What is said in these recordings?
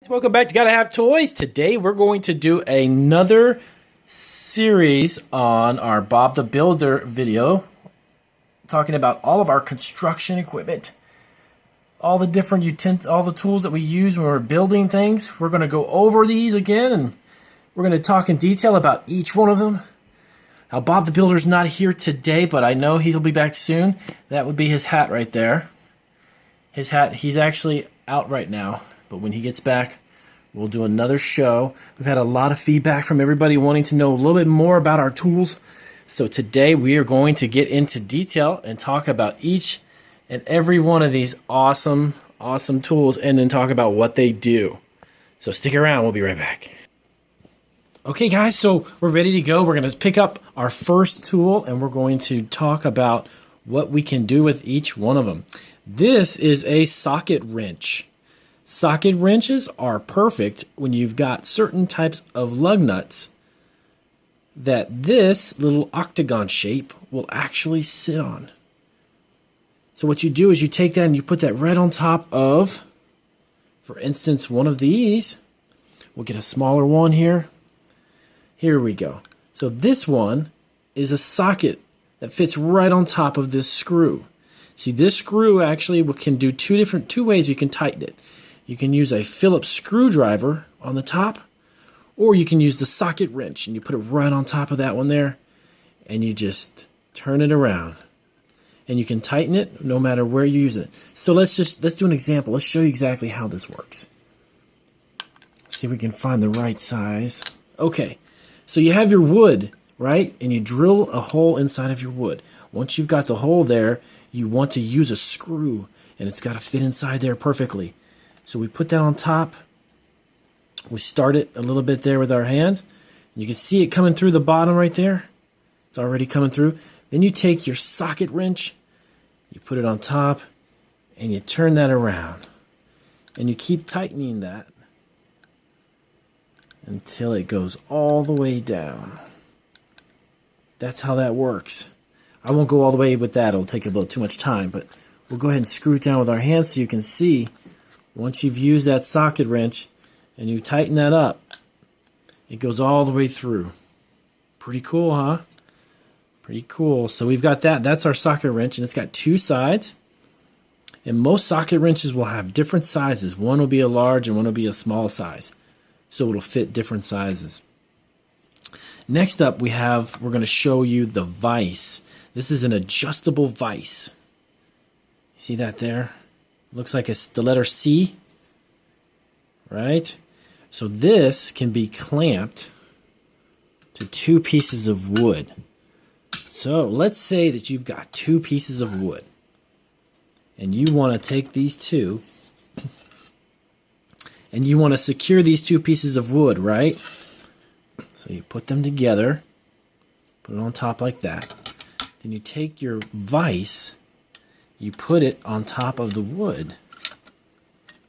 Welcome back to Gotta Have Toys. Today we're going to do another series on our Bob the Builder video, talking about all of our construction equipment, all the different all the tools that we use when we're building things. We're going to go over these again, and we're going to talk in detail about each one of them. Now, Bob the Builder's not here today, but I know he'll be back soon. That would be his hat right there. His hat, he's actually out right now. But when he gets back, we'll do another show. We've had a lot of feedback from everybody wanting to know a little bit more about our tools. So today we are going to get into detail and talk about each and every one of these awesome tools, and then talk about what they do. So stick around. We'll be right back. Okay, guys, so we're ready to go. We're going to pick up our first tool, and we're going to talk about what we can do with each one of them. This is a socket wrench. Socket wrenches are perfect when you've got certain types of lug nuts that this little octagon shape will actually sit on. So what you do is you take that and you put that right on top of, for instance, one of these. We'll get a smaller one here. Here we go. So this one is a socket that fits right on top of this screw. See, this screw actually can do two ways you can tighten it. You can use a Phillips screwdriver on the top, or you can use the socket wrench, and you put it right on top of that one there, and you just turn it around. And you can tighten it no matter where you use it. So let's do an example. Let's show you exactly how this works. Let's see if we can find the right size. Okay, so you have your wood, right? And you drill a hole inside of your wood. Once you've got the hole there, you want to use a screw, and it's got to fit inside there perfectly. So we put that on top. We start it a little bit there with our hands. You can see it coming through the bottom right there. It's already coming through. Then you take your socket wrench, you put it on top, and you turn that around. And you keep tightening that until it goes all the way down. That's how that works. I won't go all the way with that. It'll take a little too much time, but we'll go ahead and screw it down with our hands so you can see. Once you've used that socket wrench and you tighten that up, it goes all the way through. Pretty cool, huh? Pretty cool. So we've got that. That's our socket wrench, and it's got two sides. And most socket wrenches will have different sizes. One will be a large and one will be a small size. So it'll fit different sizes. Next up, we're going to show you the vise. This is an adjustable vise. See that there? Looks like it's the letter C, right? So this can be clamped to two pieces of wood. So let's say that you've got two pieces of wood, and you want to take these two, and you want to secure these two pieces of wood, right? So you put them together, put it on top like that. Then you take your vise, you put it on top of the wood,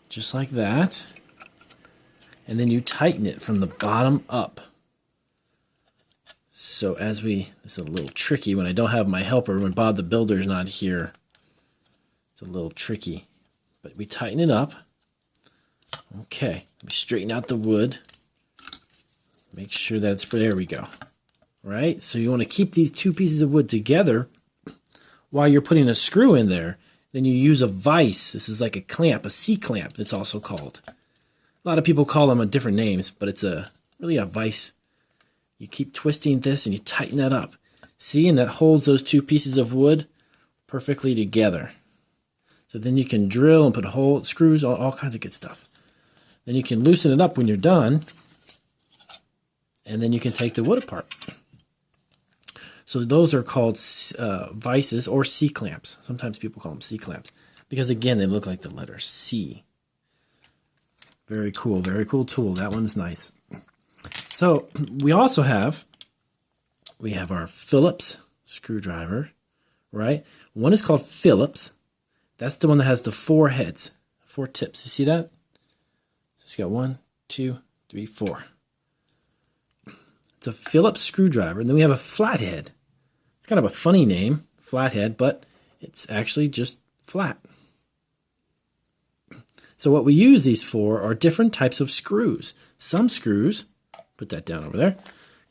just like that, and then you tighten it from the bottom up. So this is a little tricky when I don't have my helper, when Bob the Builder's not here. It's a little tricky, but we tighten it up. Okay, we straighten out the wood. Make sure that's, there we go. Right, so you want to keep these two pieces of wood together while you're putting a screw in there. Then you use a vise. This is like a clamp, a C-clamp, it's also called. A lot of people call them different names, but it's really a vise. You keep twisting this and you tighten that up. See, and that holds those two pieces of wood perfectly together. So then you can drill and put holes, screws, all kinds of good stuff. Then you can loosen it up when you're done, and then you can take the wood apart. So those are called vices or C-clamps. Sometimes people call them C-clamps because, again, they look like the letter C. Very cool tool. That one's nice. So we also have our Phillips screwdriver, right? One is called Phillips. That's the one that has the four heads, four tips. You see that? So it's got 1, 2, 3, 4. It's a Phillips screwdriver. And then we have a flathead. It's kind of a funny name, flathead, but it's actually just flat. So what we use these for are different types of screws. Some screws, put that down over there,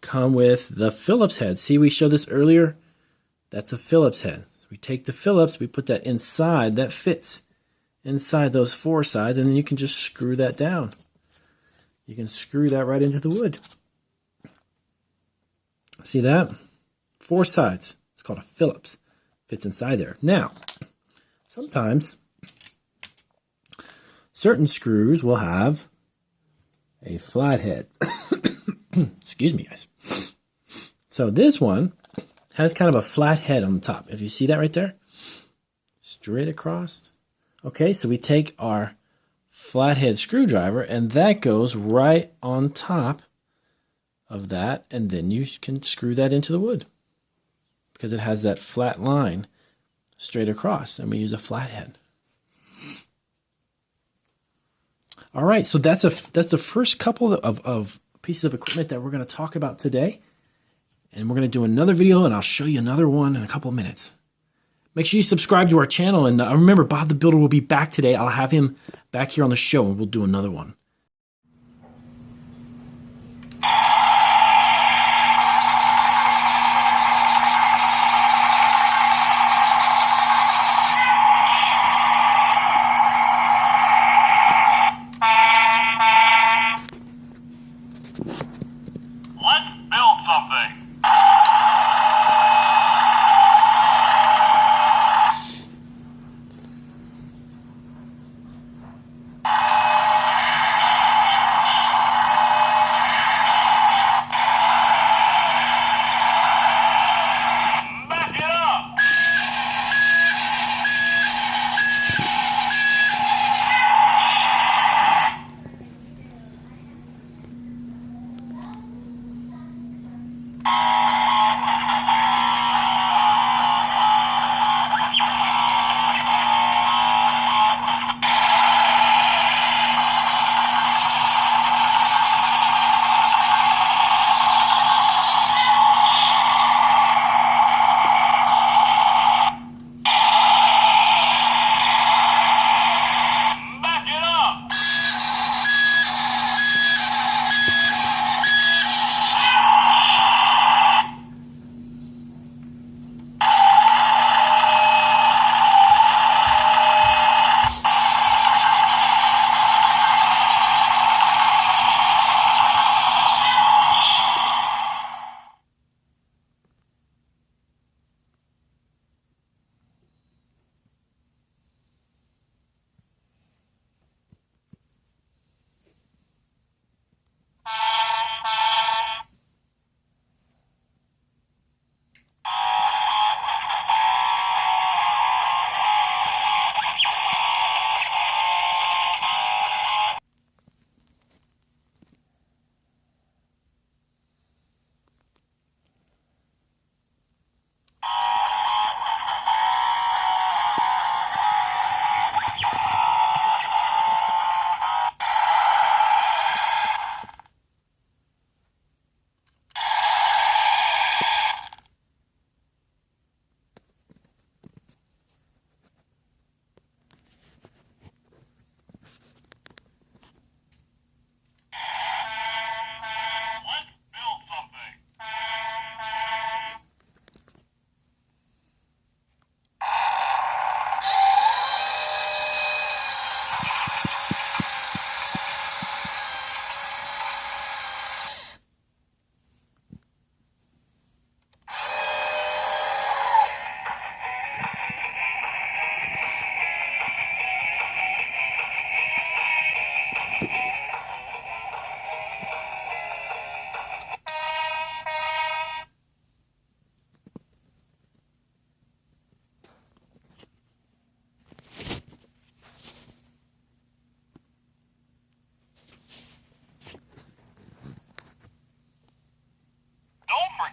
come with the Phillips head. See, we showed this earlier? That's a Phillips head. So we take the Phillips, we put that inside, that fits inside those 4 sides, and then you can just screw that down. You can screw that right into the wood. See that? 4 sides. It's called a Phillips. Fits inside there. Now, sometimes certain screws will have a flathead. Excuse me, guys. So this one has kind of a flat head on the top. If you see that right there, straight across. Okay, so we take our flathead screwdriver, and that goes right on top of that, and then you can screw that into the wood because it has that flat line straight across, and we use a flathead. All right, so that's the first couple of pieces of equipment that we're going to talk about today. And we're going to do another video, and I'll show you another one in a couple of minutes. Make sure you subscribe to our channel, and remember, Bob the Builder will be back today. I'll have him back here on the show, and we'll do another one.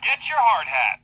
Get your hard hat.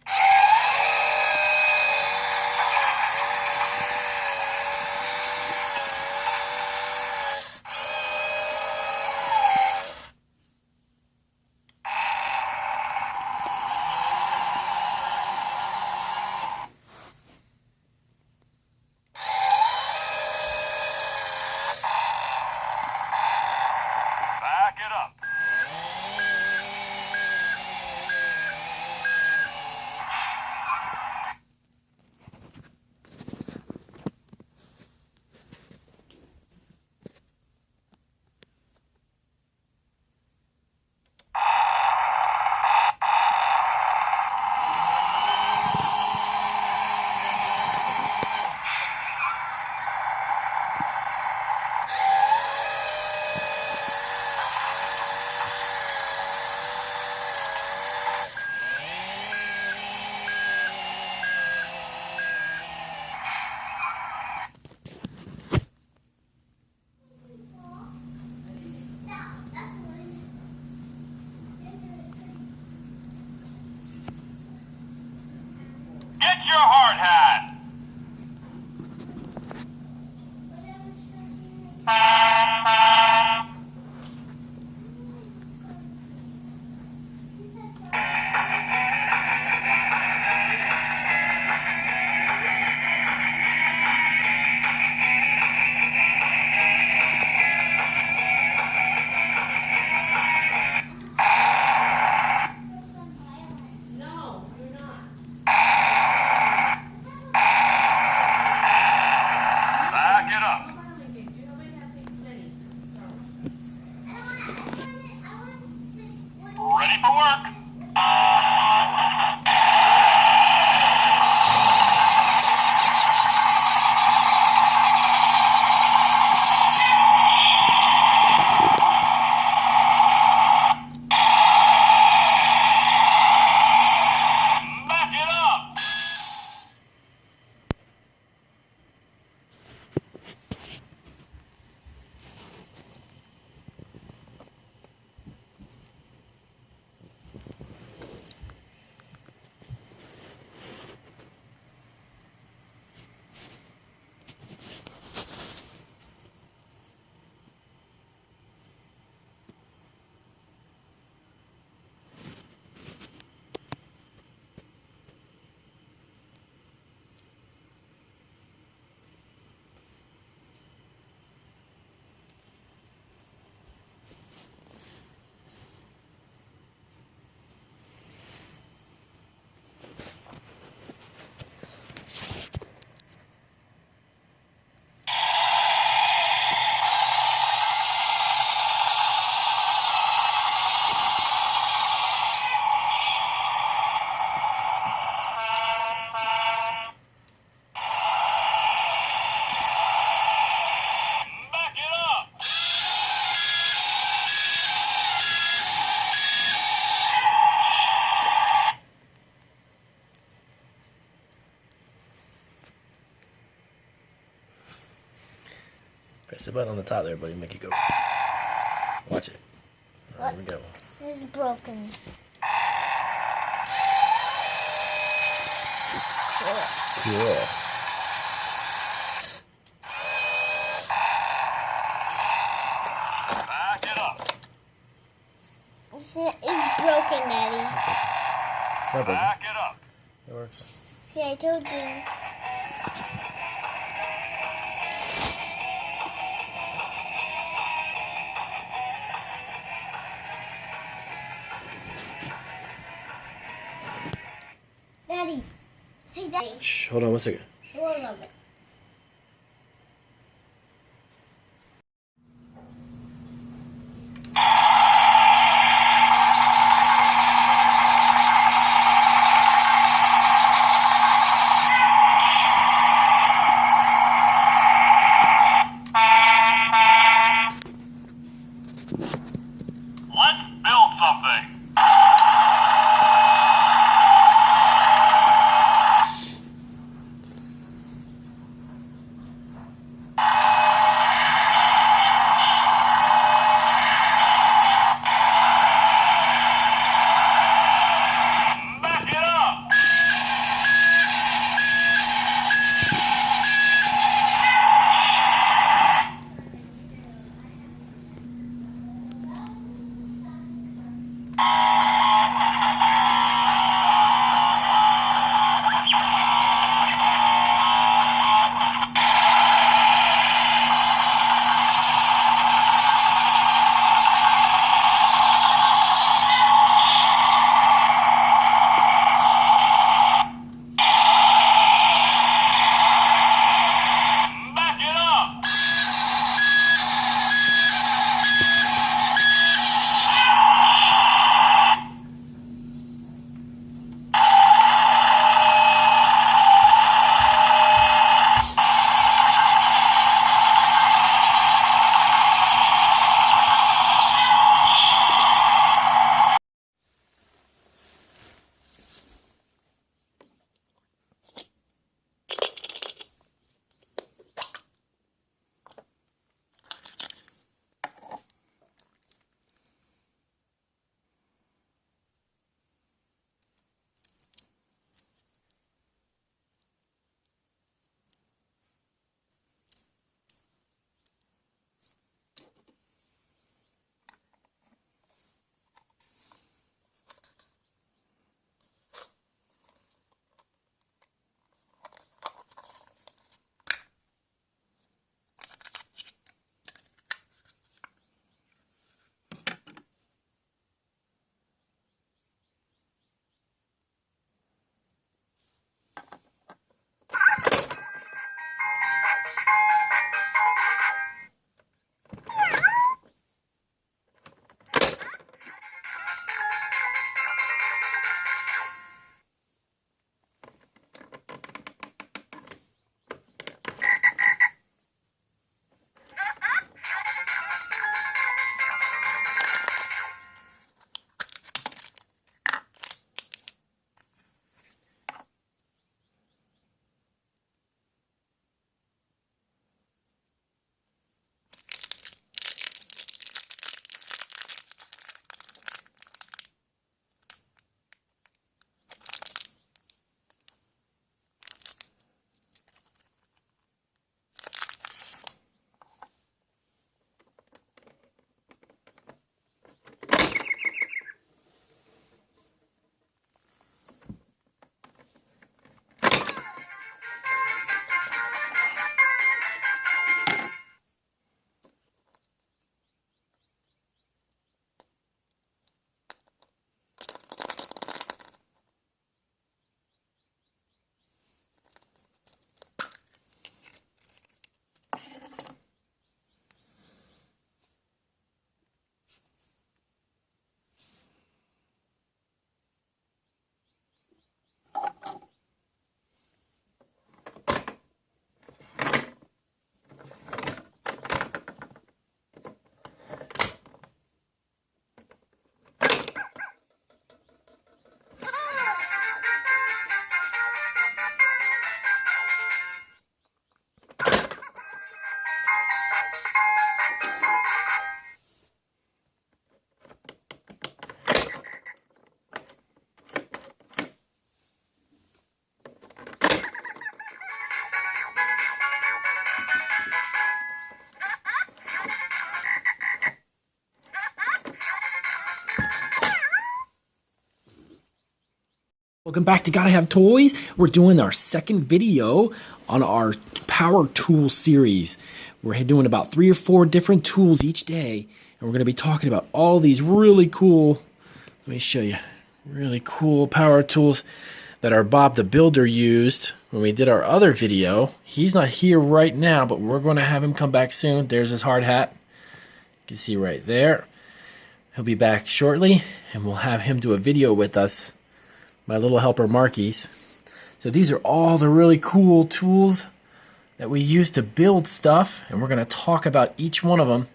paperwork. Back it up. Back it up. Press the button on the top there, buddy. Make it go. Watch it. There we go. This is broken. Cool. Back it up. It's broken, Daddy. It's not broken. Back it up. It works. See, I told you. Daddy. Hey, Daddy. Shh, hold on one second. Hold on. Let's build something. Back it up. Welcome back to Gotta Have Toys. We're doing our second video on our power tool series. We're doing about 3 or 4 different tools each day, and we're going to be talking about all these really cool, let me show you, really cool power tools that our Bob the Builder used when we did our other video. He's not here right now, but we're going to have him come back soon. There's his hard hat. You can see right there. He'll be back shortly, and we'll have him do a video with us. My little helper Marky's. So these are all the really cool tools that we use to build stuff, and we're going to talk about each one of them.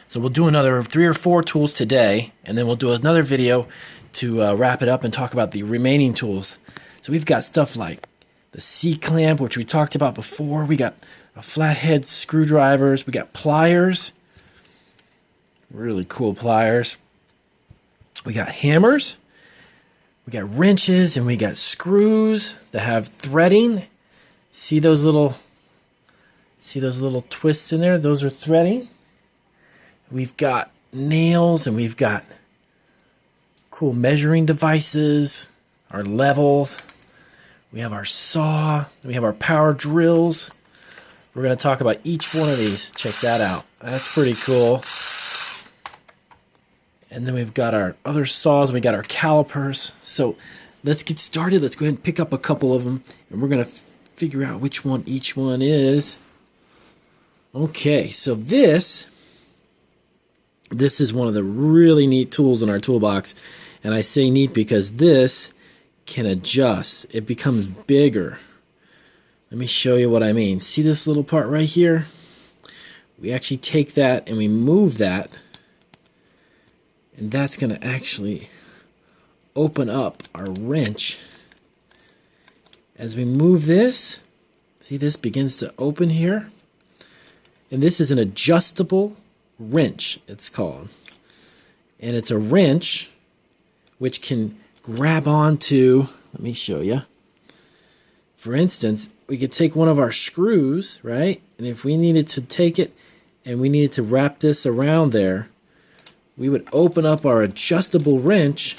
So we'll do another 3 or 4 tools today, and then we'll do another video to wrap it up and talk about the remaining tools. So we've got stuff like the C-clamp, which we talked about before. We got a flathead screwdrivers. We got pliers, really cool pliers. We got hammers. We got wrenches, and we got screws that have threading. See those little twists in there? Those are threading. We've got nails, and we've got cool measuring devices, our levels. We have our saw, and we have our power drills. We're going to talk about each one of these. Check that out. That's pretty cool. And then we've got our other saws, we got our calipers. So let's get started. Let's go ahead and pick up a couple of them, and we're going to figure out which one each one is. Okay, so this is one of the really neat tools in our toolbox. And I say neat because this can adjust. It becomes bigger. Let me show you what I mean. See this little part right here? We actually take that and we move that. And that's going to actually open up our wrench. As we move this, see this begins to open here. And this is an adjustable wrench, it's called. And it's a wrench which can grab onto, let me show you. For instance, we could take one of our screws, right? And if we needed to take it and we needed to wrap this around there, we would open up our adjustable wrench.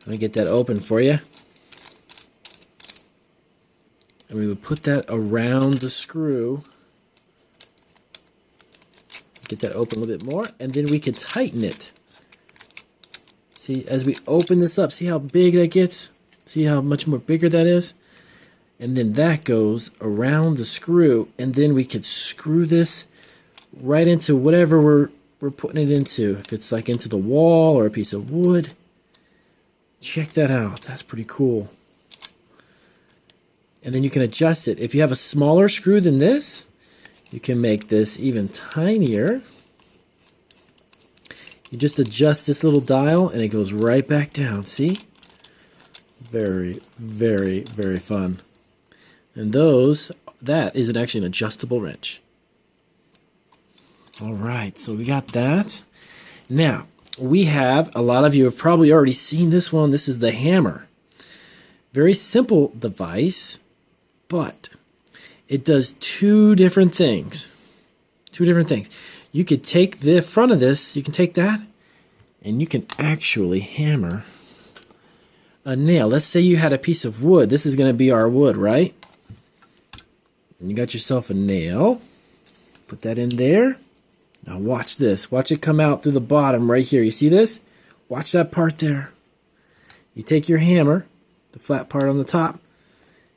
Let me get that open for you. And we would put that around the screw. Get that open a little bit more, and then we can tighten it. See, as we open this up, see how big that gets? See how much more bigger that is? And then that goes around the screw, and then we could screw this right into whatever we're putting it into. If it's like into the wall or a piece of wood. Check that out. That's pretty cool. And then you can adjust it. If you have a smaller screw than this, you can make this even tinier. You just adjust this little dial and it goes right back down. See? Very, very, very fun. And that is actually an adjustable wrench. All right, so we got that. Now, we have, a lot of you have probably already seen this one. This is the hammer. Very simple device, but it does 2 different things. 2 different things. You could take the front of this, you can take that, and you can actually hammer a nail. Let's say you had a piece of wood. This is going to be our wood, right? And you got yourself a nail. Put that in there. Now watch this. Watch it come out through the bottom right here. You see this? Watch that part there. You take your hammer, the flat part on the top,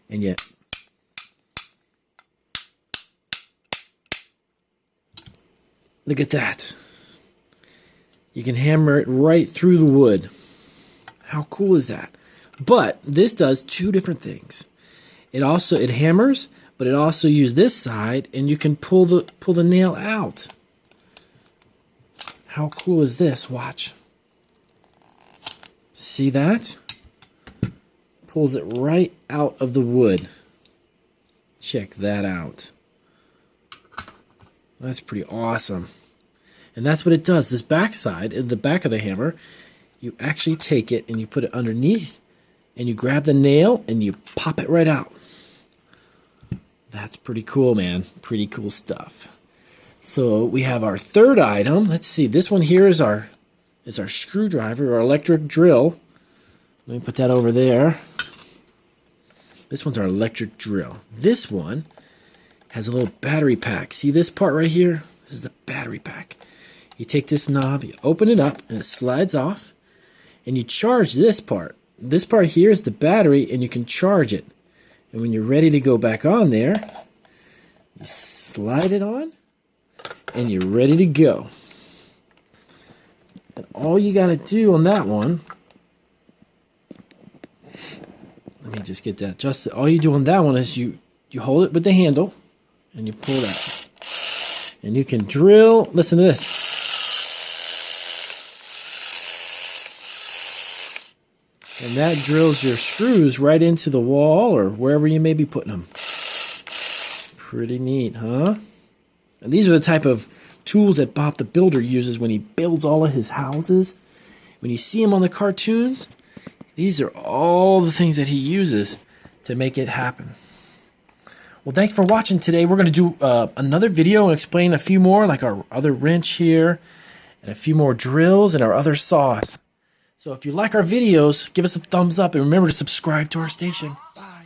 and you look at that. You can hammer it right through the wood. How cool is that? But this does 2 different things. It hammers, but it also uses this side, and you can pull the nail out. How cool is this? Watch. See that? Pulls it right out of the wood. Check that out. That's pretty awesome. And that's what it does. This backside, the back of the hammer, you actually take it and you put it underneath, and you grab the nail and you pop it right out. That's pretty cool, man. Pretty cool stuff. So we have our third item. Let's see. This one here is our screwdriver, our electric drill. Let me put that over there. This one's our electric drill. This one has a little battery pack. See this part right here? This is the battery pack. You take this knob, you open it up, and it slides off, and you charge this part. This part here is the battery, and you can charge it. And when you're ready to go back on there, you slide it on, and you're ready to go. And all you got to do on that one, let me just get that adjusted. All you do on that one is you hold it with the handle, and you pull it out. And you can drill, listen to this. And that drills your screws right into the wall or wherever you may be putting them. Pretty neat, huh? And these are the type of tools that Bob the Builder uses when he builds all of his houses. When you see him on the cartoons, these are all the things that he uses to make it happen. Well, thanks for watching today. We're going to do another video and explain a few more, like our other wrench here, and a few more drills and our other saws. So if you like our videos, give us a thumbs up and remember to subscribe to our station. Bye.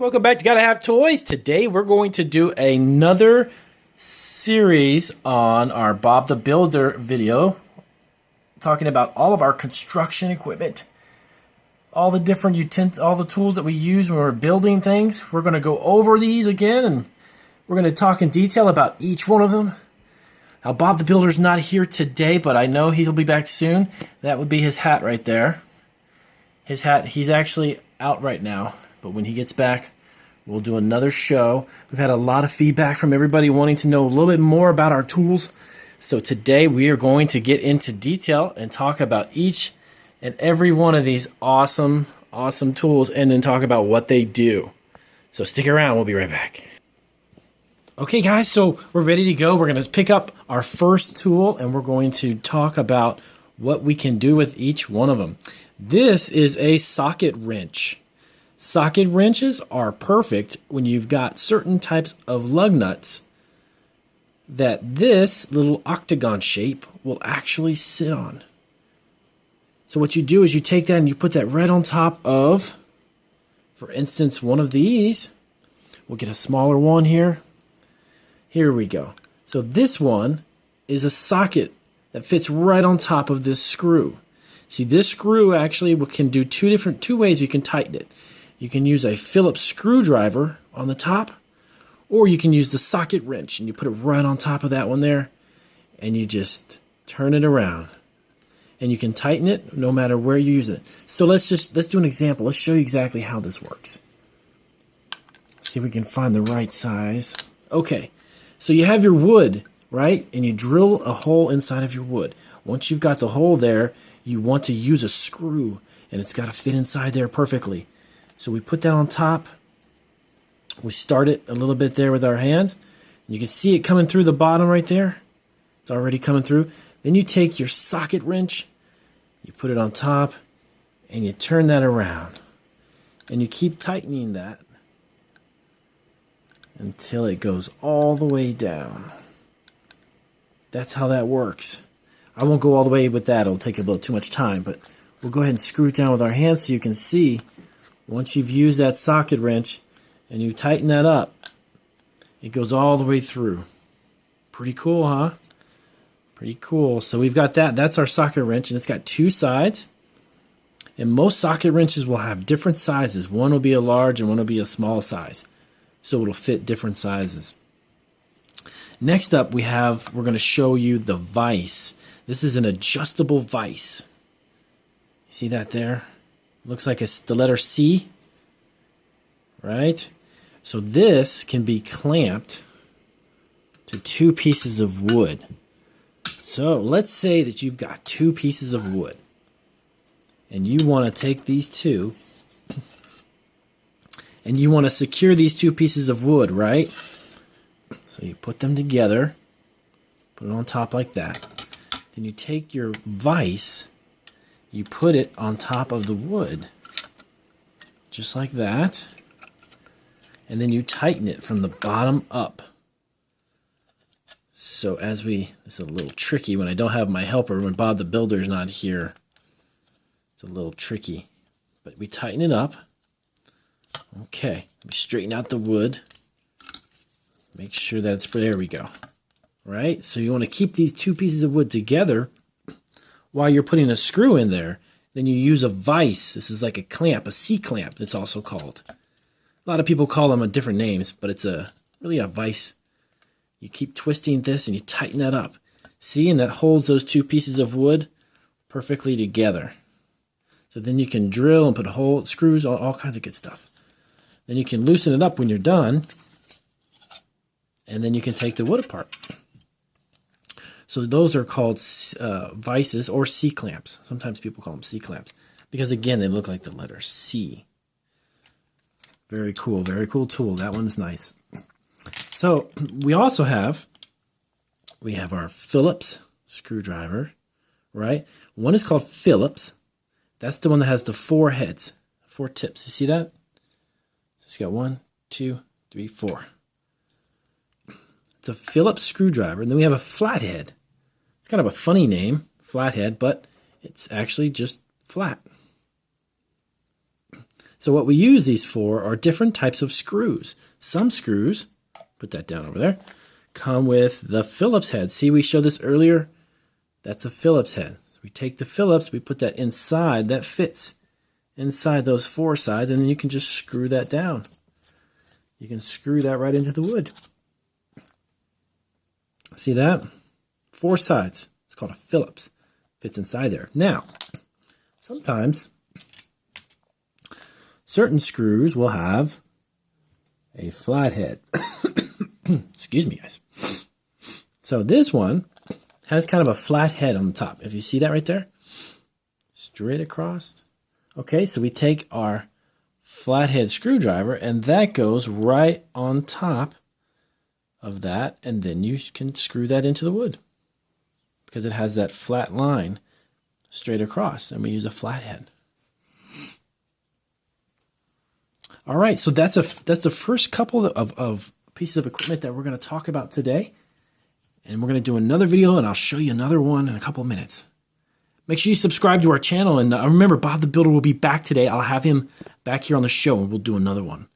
Welcome back to Gotta Have Toys. Today we're going to do another series on our Bob the Builder video, talking about all of our construction equipment, all the different all the tools that we use when we're building things. We're going to go over these again, and we're going to talk in detail about each one of them. Now, Bob the Builder's not here today, but I know he'll be back soon. That would be his hat right there. His hat, he's actually out right now, but when he gets back, we'll do another show. We've had a lot of feedback from everybody wanting to know a little bit more about our tools. So today we are going to get into detail and talk about each and every one of these awesome tools, and then talk about what they do. So stick around, we'll be right back. Okay guys, so we're ready to go. We're going to pick up our first tool, and we're going to talk about what we can do with each one of them. This is a socket wrench. Socket wrenches are perfect when you've got certain types of lug nuts that this little octagon shape will actually sit on. So what you do is you take that and you put that right on top of, for instance, one of these. We'll get a smaller one here. Here we go. So this one is a socket that fits right on top of this screw. See, this screw actually can do two ways you can tighten it. You can use a Phillips screwdriver on the top, or you can use the socket wrench, and you put it right on top of that one there, and you just turn it around. And you can tighten it no matter where you use it. So let's do an example. Let's show you exactly how this works. Let's see if we can find the right size. Okay, so you have your wood, right? And you drill a hole inside of your wood. Once you've got the hole there, you want to use a screw, and it's got to fit inside there perfectly. So we put that on top. We start it a little bit there with our hands. You can see it coming through the bottom right there. It's already coming through. Then you take your socket wrench, you put it on top, and you turn that around. And you keep tightening that until it goes all the way down. That's how that works. I won't go all the way with that. It'll take a little too much time, but we'll go ahead and screw it down with our hands so you can see. Once you've used that socket wrench and you tighten that up, it goes all the way through. Pretty cool, huh? Pretty cool. So we've got that. That's our socket wrench, and it's got two sides. And most socket wrenches will have different sizes. One will be a large and one will be a small size. So it'll fit different sizes. Next up, we're going to show you the vise. This is an adjustable vise. See that there? Looks like it's the letter C, right? So this can be clamped to two pieces of wood. So let's say that you've got two pieces of wood, and you want to take these two, and you want to secure these two pieces of wood, right? So you put them together, put it on top like that. Then you take your vise, you put it on top of the wood, just like that, and then you tighten it from the bottom up. So this is a little tricky when I don't have my helper, when Bob the Builder's not here. It's a little tricky, but we tighten it up. Okay, we straighten out the wood. Make sure that it's, there we go. Right? So you want to keep these two pieces of wood together while you're putting a screw in there. Then you use a vise. This is like a clamp, a C-clamp, it's also called. A lot of people call them different names, but it's really a vise. You keep twisting this and you tighten that up. See, and that holds those two pieces of wood perfectly together. So then you can drill and put holes, screws, all kinds of good stuff. Then you can loosen it up when you're done, and then you can take the wood apart. So those are called vices or C-clamps. Sometimes people call them C-clamps because, again, they look like the letter C. Very cool tool. That one's nice. So we also have our Phillips screwdriver, right? One is called Phillips. That's the one that has the four heads, four tips. You see that? So it's got 1, 2, 3, 4. It's a Phillips screwdriver. And then we have a flathead. It's kind of a funny name, flathead, but it's actually just flat. So what we use these for are different types of screws. Some screws, put that down over there, come with the Phillips head. See, we showed this earlier? That's a Phillips head. So we take the Phillips, we put that inside, that fits inside those 4 sides, and then you can just screw that down. You can screw that right into the wood. See that? 4 sides. It's called a Phillips. Fits inside there. Now, sometimes certain screws will have a flathead. Excuse me, guys. So this one has kind of a flat head on the top. If you see that right there? Straight across. Okay, so we take our flathead screwdriver, and that goes right on top of that, and then you can screw that into the wood because it has that flat line straight across, and we use a flathead. All right, so that's the first couple of pieces of equipment that we're going to talk about today, and we're going to do another video, and I'll show you another one in a couple of minutes. Make sure you subscribe to our channel, and remember, Bob the Builder will be back today. I'll have him back here on the show, and we'll do another one.